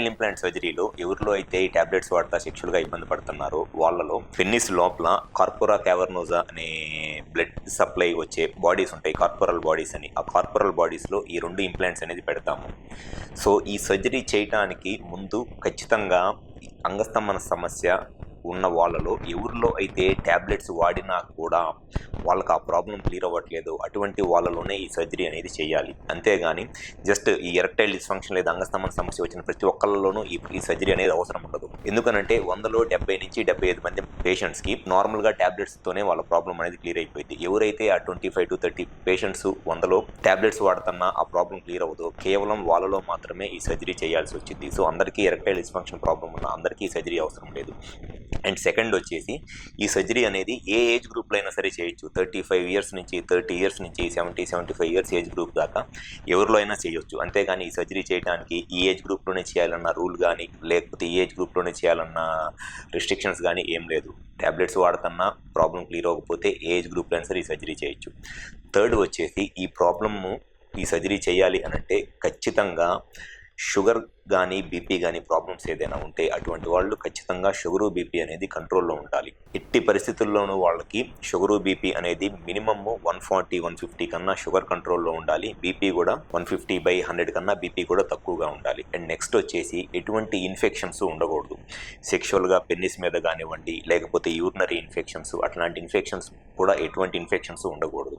Implant సర్జరీలో ఎవరిలో అయితే ఈ టాబ్లెట్స్ వాడతా సెక్షువల్గా ఇబ్బంది పడుతున్నారో వాళ్ళలో పెన్నిస్ లోపల కార్పోరా క్యావర్నోజా అనే బ్లడ్ సప్లై వచ్చే బాడీస్ ఉంటాయి, కార్పోరల్ బాడీస్ అని. ఆ కార్పోరల్ బాడీస్లో ఈ 2 ఇంప్లాంట్స్ అనేది పెడతాము. సో ఈ సర్జరీ చేయటానికి ముందు ఖచ్చితంగా అంగస్తంభన సమస్య ఉన్న వాళ్ళలో ఎవరిలో అయితే ట్యాబ్లెట్స్ వాడినా కూడా వాళ్ళకి ఆ ప్రాబ్లం క్లియర్ అవ్వట్లేదు, అటువంటి వాళ్ళలోనే ఈ సర్జరీ అనేది చేయాలి. అంతేగాని జస్ట్ ఈ ఎరెక్టైల్ డిస్ఫంక్షన్ లేదా అంగస్తంభన సమస్య వచ్చిన ప్రతి ఒక్కళ్ళలోనూ ఈ సర్జరీ అనేది అవసరం ఉండదు. ఎందుకనంటే 100లో 70 నుంచి 75 మంది పేషెంట్స్కి నార్మల్గా ట్యాబ్లెట్స్తోనే వాళ్ళ ప్రాబ్లం అనేది క్లియర్ అయిపోయింది. ఎవరైతే ఆ 25 to 30 పేషెంట్స్ 100లో ట్యాబ్లెట్స్ వాడుతున్నా ఆ ప్రాబ్లం క్లియర్ అవ్వదు, కేవలం వాళ్ళలో మాత్రమే ఈ సర్జరీ చేయాల్సి వచ్చింది. సో అందరికీ ఎరెక్టైల్ డిస్ఫంక్షన్ ప్రాబ్లం ఉన్న అందరికీ ఈ సర్జరీ అవసరం లేదు. అండ్ సెకండ్ వచ్చేసి ఈ సర్జరీ అనేది ఏ ఏజ్ గ్రూప్లో అయినా సరే చేయొచ్చు. 35 years నుంచి 30 years నుంచి 70-75 years ఏజ్ గ్రూప్ దాకా ఎవరిలో అయినా చేయొచ్చు. అంతేగాని ఈ సర్జరీ చేయడానికి ఈ ఏజ్ గ్రూప్లోనే చేయాలన్న రూల్ కానీ, లేకపోతే ఈ ఏజ్ గ్రూప్లోనే చేయాలన్న రిస్ట్రిక్షన్స్ కానీ ఏం లేదు. ట్యాబ్లెట్స్ వాడుతున్నా ప్రాబ్లం క్లియర్ అవ్వకపోతే ఏ ఏజ్ గ్రూప్లో అయినా సరే ఈ సర్జరీ చేయొచ్చు. థర్డ్ వచ్చేసి ఈ ప్రాబ్లము ఈ సర్జరీ చేయాలి అనంటే ఖచ్చితంగా షుగర్ కానీ బీపీ కానీ ప్రాబ్లమ్స్ ఏదైనా ఉంటే అటువంటి వాళ్ళు ఖచ్చితంగా షుగరు బీపీ అనేది కంట్రోల్లో ఉండాలి. ఎట్టి పరిస్థితుల్లోనూ వాళ్ళకి షుగరు బీపీ అనేది మినిమమ్ 140-150 కన్నా షుగర్ కంట్రోల్లో ఉండాలి. బీపీ కూడా 150/100 కన్నా బీపీ కూడా తక్కువగా ఉండాలి. అండ్ నెక్స్ట్ వచ్చేసి ఎటువంటి ఇన్ఫెక్షన్స్ ఉండకూడదు. సెక్షువల్గా పెన్నిస్ మీద కానివ్వండి, లేకపోతే యూరినరీ ఇన్ఫెక్షన్స్, అట్లాంటి ఇన్ఫెక్షన్స్ కూడా ఎటువంటి ఇన్ఫెక్షన్స్ ఉండకూడదు.